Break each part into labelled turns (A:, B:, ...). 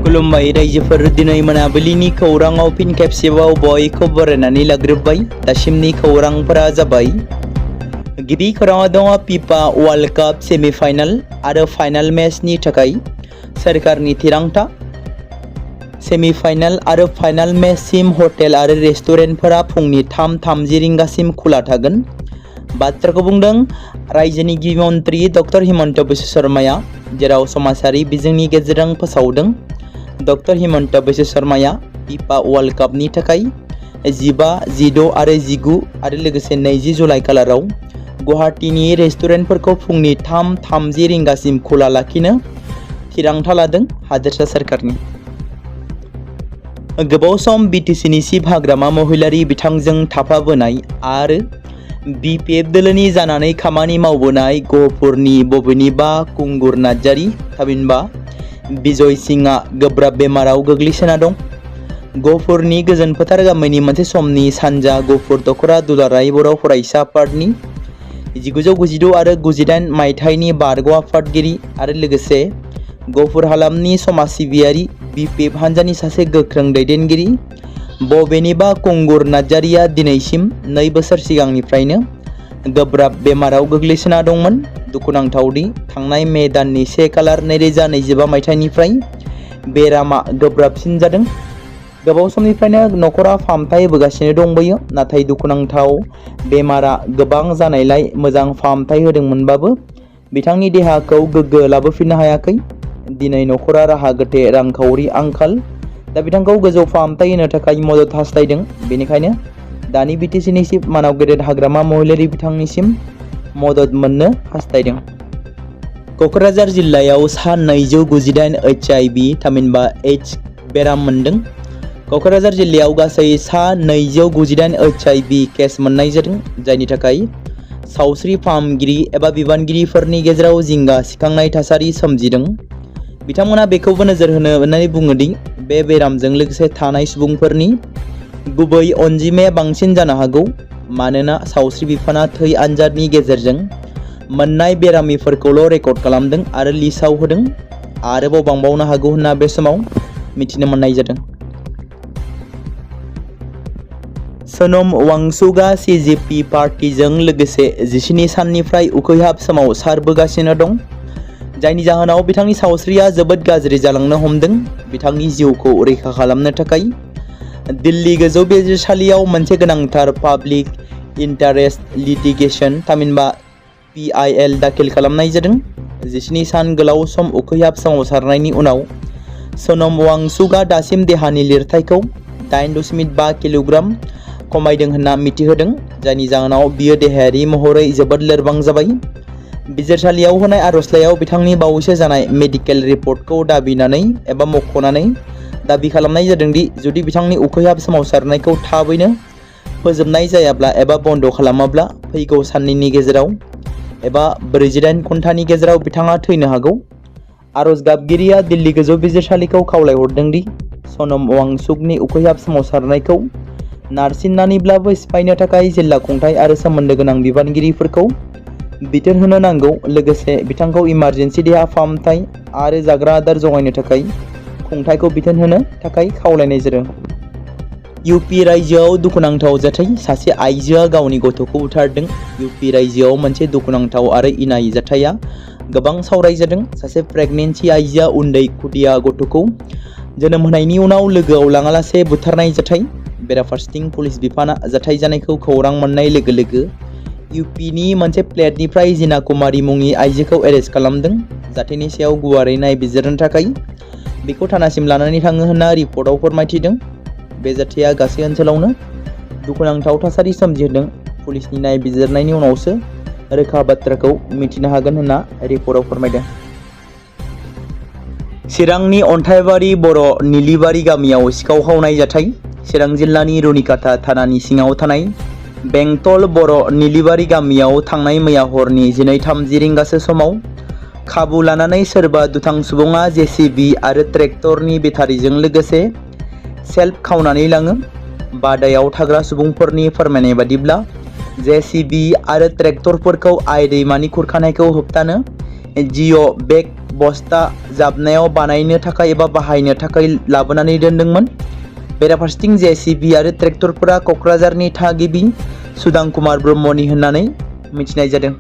A: खुलुमबाय रायजोफोर, दिनै मोनाबिलिनि खौराङाव फिन खेबसेबाव बयखौ बरायनानै लाग्रोबाय। दासिमनि खौरांफोरा जाबाय। गिबि खौराङाव दङ फिफा वर्ल्ड काप सेमिफाइनाल आरो फाइनाल मेचनि थाखाय सोरखारनि थिरांथा। सेमिफाइनाल आरो फाइनाल मेचसिम हटेल आरो रेस्टुरेन्टफोरा फुंनि 3:30 रिंगासिम खुला थागोन। बाथ्राखौ बुंदों रायजोनि गिबि मन्त्रि डक्टर हिमन्त बिश्व शर्माया, जेराव समाजारि बिजोंनि गेजेरजों फोसावदों। डक्टर हिमन्त बिश्व शर्माया फिफा वर्ल्ड कापनि थाखाय 15, 16 आरो 19 आरो लोगोसे 20 जुलाइ खालाराव गुवाहाटीनि रेस्टुरेन्टफोरखौ फुंनि 3:30 रिंगासिम खुला लाखिनो थिरांथा लादों हादोरसा सोरखारनि। गोबाव सम बिटिसिनि चिफ हाग्रामा महिलारि बिथांजों थाफाबोनाय आरो बिपिएफ दोलोनि जानानै खामानि मावबोनाय गहपुरनि बबेनिबा खुंगुर नार्जारी थामहिनबा बिजय सिंहआ गोब्राब बेमाराव गोग्लैसोना दं। गहपुरनि गोजोन फोथार गामिनि मोनसे समनि सानजा गहपुर दखरा दुलाराय बर' फरायसा आफादनि 1996 आरो 98 मायथाइनि बारग' आफादगिरि आरो लोगोसे गहपुर हालामनि समाज सिबियारि बिपिएफ हान्जानि सासे गोख्रों दैदेनगिरि बबेनिबा खुंगुर नार्जारीया दिनैसिम 2 बोसोर सिगांनिफ्रायनो गोब्राब बेमाराव गोग्लैसोना दंमोन। दुखुनांथावदि थांनाय मे दाननि 1 खालार 2025 मायथाइनिफ्राय बेरामा गोब्राबसिन जादों। गोबाव समनिफ्रायनो नखरा फाहामथाय होबोगासिनो दंबोयो, नाथाय दुखुनांथाव बेमारा गोबां जानायलाय मोजां फाहामथाय होदोंमोनबाबो बिथांनि देहाखौ गोग्गो लाबोफिननो हायाखै। दिनै नखरा राहा गोथे रांखावरि आंखाल, दा बिथांखौ गोजौ फाहामथाय होनो थाखाय मदद हास्थायदों। बेनिखायनो दानि बिटिसिनि चिफ मानाव गेदेर हाग्रामा महिलारि बिथांनिसिम मदद मोननो हास्थायदों। क'क्राझार जिल्लायाव सा 298 HIV थामहिनबा एड्स बेराम मोनदों। क'क्राझार जिल्लायाव गासै सा 298 HIV केस मोननाय जादों, जायनि थाखाय सावस्रि फाहामगिरि एबा बिबानगिरिफोरनि गेजेराव जिंगा सिखांनाय थासारि सोमजिदों। बिथांमोना बेखौबो नोजोर होनानै बुङो दि बे बेरामजों लोगोसे थानाय सुबुंफोरनि गुबै अनजिमाया बांसिन जानो हागौ, मानोना सावस्रि बिफाना थै आनजादनि गेजेरजों मोननाय बेरामिफोरखौल' रेकर्ड खालामदों आरो लिस्टआव होदों। आरोबाव बांबावनो हागौ होनना बे समाव मिथिनो मोननाय जादों। सोनम वांचुकआ सिजेपि पार्टीजों लोगोसे 17 साननिफ्राय उखैहाब सोमावसारबोगासिनो दं, जायनि जाहोनाव बिथांनि सावस्रिया जोबोद गाज्रि जालांनो हमदों। बिथांनि जिउखौ रैखा खालामनो थाखाय दिल्ली गोजौ बिजिरसालियाव मोनसे गोनांथार पाब्लिक इन्टारेस्ट लिटिगेशन थामहिनबा PIL दाखिल खालामनाय जादों। 17 सान गोलाव सम उखैहाब सोमावसारनायनि उनाव सोनम वांचुकआ दासिम देहानि लिरथायखौ 8.5 किल'ग्राम खमायदों होनना मिथिहोदों, जायनि जाहोनाव बियो देहायारि महरै जोबोद लोरबां जाबाय। बिजिरसालियाव होनाय आर'जलाइयाव बिथांनि बावैसो जानाय मेडिकेल रिपर्टखौ दाबिनानै एबा मख'नानै दाबि खालामनाय जादों दि जुदि बिथांनि उखैहाब सोमावसारनायखौ थाबैनो फोजोबनाय जायाब्ला एबा बन्द' खालामाब्ला फैगौ साननैनि गेजेराव एबा 48 घन्टानि गेजेराव बिथाङा थैनो हागौ। आर'ज गाबगिरिया दिल्ली गोजौ बिजिरसालिखौ खावलायहरदों दि सोनम वांचुकनि उखैहाब सोमावसारनायखौ नारसिननानैब्लाबो सिफायनो थाखाय जिल्ला खुंथाय आरो सोमोन्दो गोनां बिबानगिरिफोरखौ बिथोन होनो नांगौ, लोगोसे बिथांखौ इमारजेन्सि देहा फाहामथाय आरो जाग्रा आदार जगायनो थाखाय खुंथायखौ बिथोन होनो थाखाय खावलायनाय जादों। इउपि रायजोआव दुखुनांथाव जाथाय, सासे आइजोआ गावनि गथ'खौ बुथारदों। इउपि रायजोआव मोनसे दुखुनांथाव आरो इनाय जाथाया गोबां सावरायजादों। सासे प्रेगनेन्सि आइजोआ उन्दै खुदिया गथ'खौ जोनोम होनायनि उनाव लोगोआव लाङालासे बुथारनाय जाथाय। बेराफारसेथिं पुलिस बिफाना जाथाय जानायखौ खौरां मोननाय लोगो लोगो इउपिनि मोनसे प्लेटनिफ्राय जिना कुमारी मुंनि आइजोखौ एरेस्ट खालामदों। जाथायनि सायाव गुवारै नायबिजिरनो थाखाय बेखौ थानासिम लानानै थाङो होनना रिपर्टआव फोरमायथिदों। बे जाथाया गासै ओनसोलावनो दुखुनांथाव थासारि सोमजिहोदों। पुलिसनि नायबिजिरनायनि उनावसो रोखा बाथ्राखौ मिथिनो हागोन होनना रिपर्टआव फोरमायदों। चिरांनि अन्थाइबारि बर' निलिबारि गामियाव सिखाव खावनाय जाथाय। चिरां जिल्लानि रुनिकाटा थानानि सिङाव थानाय बेंटल बर' निलिबारि गामियाव थांनाय मैया हरनि 12:30 रिंगासो समाव खाबु लानानै सोरबा दुथां सुबुङा JCB आरो ट्रेक्टरनि बेटारिजों लोगोसे सेल्फ खावनानै लाङो। बादायाव थाग्रा सुबुंफोरनि फोरमायनाय बादिब्ला JCB आरो ट्रेक्टरफोरखौ आइ दैमानि खुरखानायखौ होबथानो जिअ' बेग बस्ता जाबनायाव बानायनो थाखाय एबा बाहायनो थाखाय लाबोनानै दोनदोंमोन। बेराफारसेथिं जेसिबि आरो ट्रेक्टरफोरा क'क्राझारनि थागिबि सुदां कुमार ब्रह्मनि होननानै मिथिनाय जादों।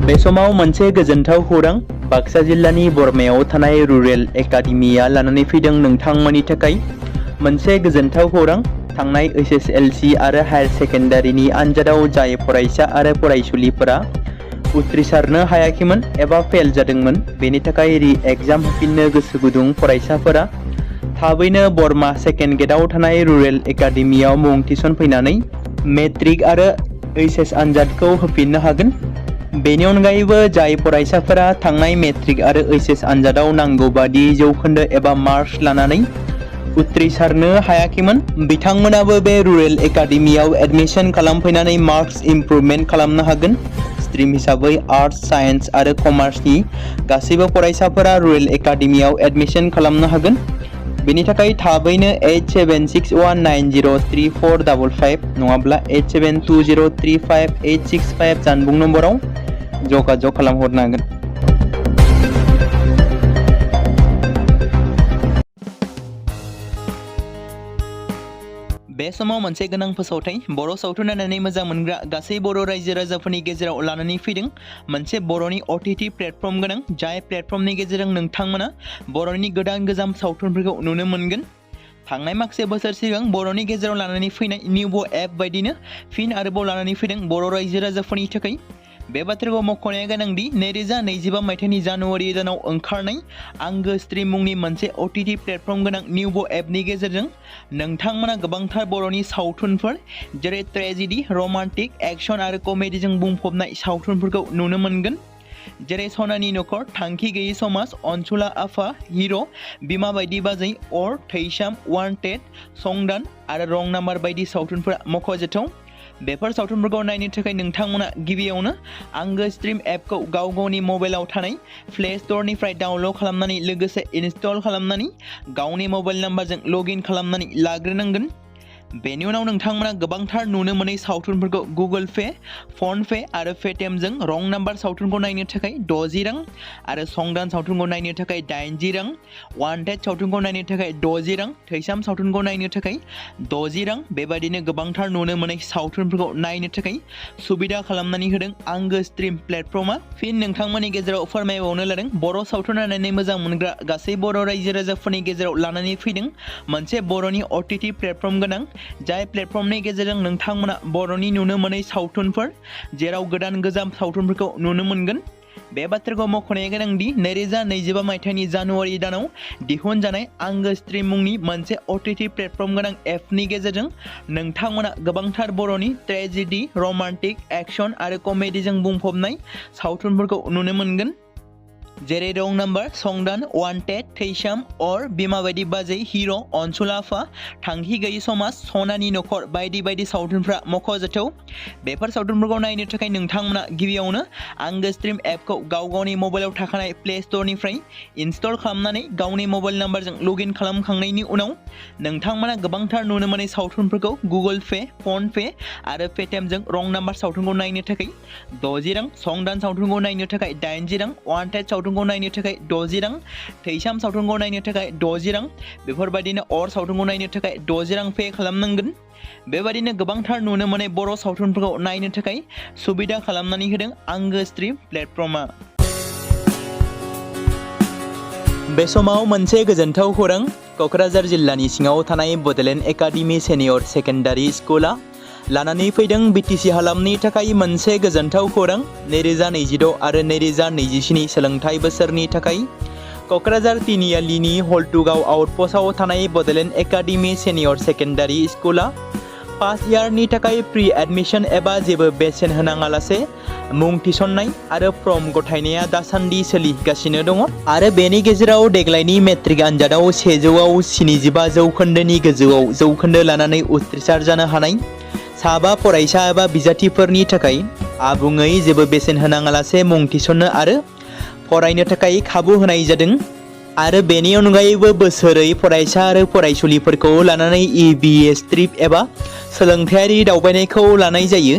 A: बे समाव मोनसे गोजोनथाव खौरां बाक्सा जिल्लानि बरमायाव थानाय रुरेल एकाडेमिया लानानै फैदों नोंथांमोननि थाखाय मोनसे गोजोनथाव खौरां। थांनाय SSLC आरो हायार सेकेन्डारिनि आनजादाव जाय फरायसा आरो फरायसुलिफोरा उथ्रिसारनो हायाखैमोन एबा फेल जादोंमोन, बेनि थाखाय रि एग्जाम होफिननो गोसो गुदुं फरायसाफोरा थाबैनो बरमा सेकेन्ड गेटआव थानाय रुरेल एकाडेमियाव मुं थिसनफैनानै मेट्रिक आरो HS आनजादखौ होफिननो हागोन। बेनि अनगायैबो जाय फरायसाफोरा थांनाय मेट्रिक आरो HS आनजादाव नांगौ बादि जौखोन्दो एबा मार्क्स लानानै उथ्रिसारनो हायाखैमोन, बिथांमोनाबो बे रुरेल एकाडेमियाव एडमिशन खालामफैनानै मार्क्स इमप्रुभमेन्ट खालामनो हागोन। स्ट्रिम हिसाबै आर्ट्स, साइन्स आरो कमार्सनि गासैबो फरायसाफोरा रुरेल एकाडेमियाव एडमिशन खालामनो हागोन। बेनि थाखाय थाबैनो 8761903455 नङाब्ला 87203585 जानबुं नम्बराव जगाजग खालामहरनो हागोन। बे समाव मोनसे गोनां फोसावथाय बर' सावथुन नायनानै मोजां मोनग्रा गासै बर' रायजो राजाफोरनि गेजेराव लानानै फैदों मोनसे बर'नि OTT प्लेटफर्म गोनां, जाय प्लेटफर्मनि गेजेरजों नोंथांमोना बर'नि गोदान गोजाम सावथुनफोरखौ नुनो मोनगोन। थांनाय माखासे बोसोर सिगां बर'नि गेजेराव लानानै फैनाय निउबो एप बायदिनो फिन आरोबाव लानानै फैदों बर' रायजो राजाफोरनि थाखाय। बे बाथ्राखौ मख'नाया गोनांदि 2025 मायथाइनि जानुवारि दानाव ओंखारनाय आंगो स्ट्रिम मुंनि मोनसे OTT प्लेटफर्म गोनां निउबो एपनि गेजेरजों नोंथांमोना गोबांथार बर'नि सावथुनफोर जेरै ट्रेजेडि, रमान्टिक, एक्शन आरो कमेडिजों बुंफबनाय सावथुनफोरखौ नुनो मोनगोन। जेरै सनानि नखर, थांखि गैयै समाज, अनसुला आफा, हिर', बिमा बायदि बाजै, अर, थैसाम, वान्टेड, संदान आरो रं नाम्बार बायदि सावथुनफोरा मख'जाथाव। बेफोर सावथुनफोरखौ नायनो थाखाय नोंथांमोना गिबियावनो आंगो स्ट्रिम एपखौ गाव गावनि मबाइलाव थानाय प्ले स्ट'रनिफ्राय डाउनल'ड खालामनानै लोगोसे इनस्टल खालामनानै गावनि मबाइल नाम्बारजों लगइन खालामनानै लाग्रोनांगोन। बेनि उनाव नोंथांमोना गोबांथार नुनो मोनै सावथुनफोरखौ गुगोल पे, फन पे आरो पेटिएमजों रं नाम्बार सावथुनखौ नायनो थाखाय 60 रां आरो संदान सावथुनखौ नायनो थाखाय 80 रां, वान्टेड सावथुनखौ नायनो थाखाय 60 रां, थैसाम सावथुनखौ नायनो थाखाय 60 रां, बेबायदिनो गोबांथार नुनो मोनै सावथुनफोरखौ नायनो थाखाय सुबिदा खालामनानै होदों आंगो स्ट्रिम प्लेटफर्मा। फिन नोंथांमोननि गेजेराव फोरमायबावनो लादों बर' सावथुन नायनानै मोजां मोनग्रा गासै बर' रायजो राजाफोरनि गेजेराव लानानै फैदों मोनसे बर'नि OTT प्लेटफर्म गोनां, जाय प्लेटफर्मनि गेजेरजों नोंथांमोना बर'नि नुनो मोनै सावथुनफोर जेराव गोदान गोजाम सावथुनफोरखौ नुनो मोनगोन। बे बाथ्राखौ मख'नाया गोनांदि 2025 मायथाइनि जानुवारि दानाव दिहुनजानाय आंगो स्ट्रिम मुंनि मोनसे OTT प्लेटफर्म गोनां एपनि गेजेरजों नोंथांमोना गोबांथार बर'नि ट्रेजेडि, रमान्टिक, एक्शन आरो कमेडिजों बुंफबनाय सावथुनफोरखौ नुनो मोनगोन। जेरै रं नाम्बार, संदान, वान्टेड, थैसाम, अर, बिमा बायदि बाजै, हिर', अनसुला आफा, थांखि गैयै समाज, सनानि नखर बायदि बायदि सावथुनफ्रा मख'जाथाव। बेफोर सावथुनफोरखौ नायनो थाखाय नोंथांमोना गिबियावनो आंगो स्ट्रिम एपखौ गाव गावनि मबाइलाव थाखानाय प्ले स्ट'रनिफ्राय इनस्टल खालामनानै गावनि मबाइल नाम्बारजों लगइन खालामखांनायनि उनाव नोंथांमोना गोबांथार नुनो मोनै सावथुनफोरखौ गुगोल पे, फन पे आरो पेटिएमजों रं नाम्बार सावथुनखौ नायनो थाखाय 60 रां, संदान सावथुनखौ नायनो थाखाय 80 रां, वान्टेड सावथुनखौ नायनो थाखाय 60 रां, थैसाम सावथुनखौ नायनो थाखाय 60 रां, बेफोरबायदिनो अर सावथुनखौ नायनो थाखाय 60 रां पे खालामनांगोन। बेबायदिनो गोबांथार नुनो मोनै बर' सावथुनफोरखौ नायनो थाखाय सुबिदा खालामनानै होदों आंगो स्ट्रिम प्लेटफर्मा। बे समाव मोनसे गोजोनथाव खौरां क'क्राझार जिल्लानि सिङाव थानाय बड'लेण्ड एकाडेमि सेनियर सेकेन्डारि स्कुला लानानै फैदों BTC हालामनि थाखाय मोनसे गोजोनथाव खौरां। 2026 आरो 2027 सोलोंथाइ बोसोरनि थाखाय क'क्राझार तिनिआलिनि हल्टुगाव आउटपस्टआव थानाय बड'लेण्ड एकाडेमि सेनियर सेकेन्डारि स्कुला फार्स्ट इयारनि थाखाय प्रि एडमिशन एबा जेबो बेसेन होनाङालासे मुं थिसननाय आरो फर्म गथायनाया दासान्दि सोलिगासिनो दङ आरो बेनि गेजेराव देग्लायनि मेट्रिक आनजादाव 100आव 75 जौखोन्दोनि गोजौआव जौखोन्दो लानानै उथ्रिसार जानो हानाय साबा फरायसा एबा बिजाथिफोरनि थाखाय आबुङै जेबो बेसेन होनाङालासे मुं थिसननो आरो फरायनो थाखाय खाबु होनाय जादों। आरो बेनि अनगायैबो बोसोरै फरायसा आरो फरायसुलिफोरखौ लानानै EBS ट्रिप एबा सोलोंथायारि दावबायनायखौ लानाय जायो।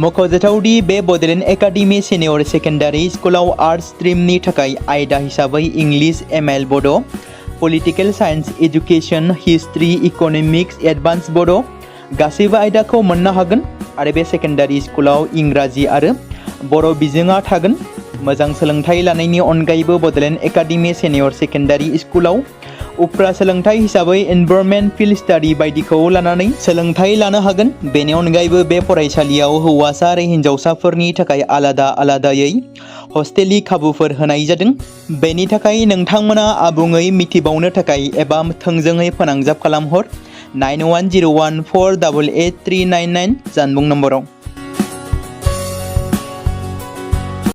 A: मख'जाथावदि बे बड'लेण्ड एकाडेमि सिनियर सेकेन्डारि स्कुलाव आर्ट्स स्ट्रिमनि थाखाय आयदा हिसाबै इंलिश ML बड', political science education, history, economics, advance बड' गासैबो आयदाखौ मोननो हागोन आरो बे सेकेन्डारि स्कुलाव इंराजि आरो बर' बिजोङा थागोन। मोजां सोलोंथाइ लानायनि अनगायैबो बड'लेण्ड एकाडेमि सिनियर सेकेन्डारि स्कुलाव उफ्रा सोलोंथाइ हिसाबै एनभायरनमेन्ट फिल्ड स्टाडि बायदिखौ लानानै सोलोंथाइ लानो हागोन। बेनि अनगायैबो बे फरायसालियाव हौवासा आरो हिन्जावसाफोरनि थाखाय आलादा आलादायै हस्टेलनि खाबुफोर होनाय जादों। बेनि थाखाय नोंथांमोना आबुङै मिथिबावनो थाखाय एबा थोंजोङै फोनांजाब खालामहर 9101488399 जानबुं नम्बराव।